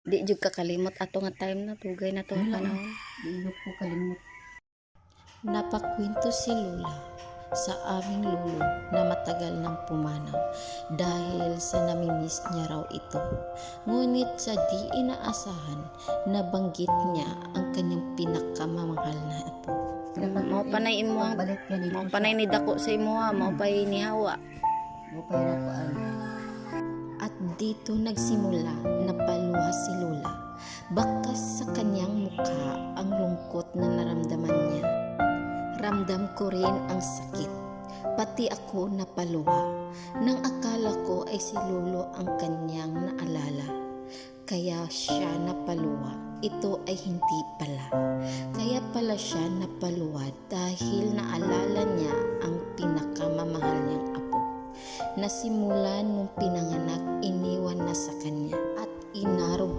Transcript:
Di jud ka kalimot ato nga time na tugay na to nga panahon. Di ko kalimot. Napakwento si Lola sa aming lolo na matagal nang pumanaw dahil sa namimiss niya raw ito. Ngunit sa di inaasahan, nabanggit niya ang kanyang pinakamamahal na apo. Mao panay imo, Pagbalik ka dito. mao panay ni dako sa imuha, mao pay ni hawa. Bukay na ko ang At dito nagsimula na paluha si Lola. Bakas sa kanyang mukha ang lungkot na naramdaman niya. Ramdam ko rin ang sakit. Pati ako napaluha. Nang akala ko ay si Lolo ang kanyang naalala. Kaya siya napaluha. Ito ay hindi pala. Kaya pala siya napaluha dahil naalala niya ang pinakamamahal niyang apo. Na simula nung pinanganak iniwan na sa kanya at inaruga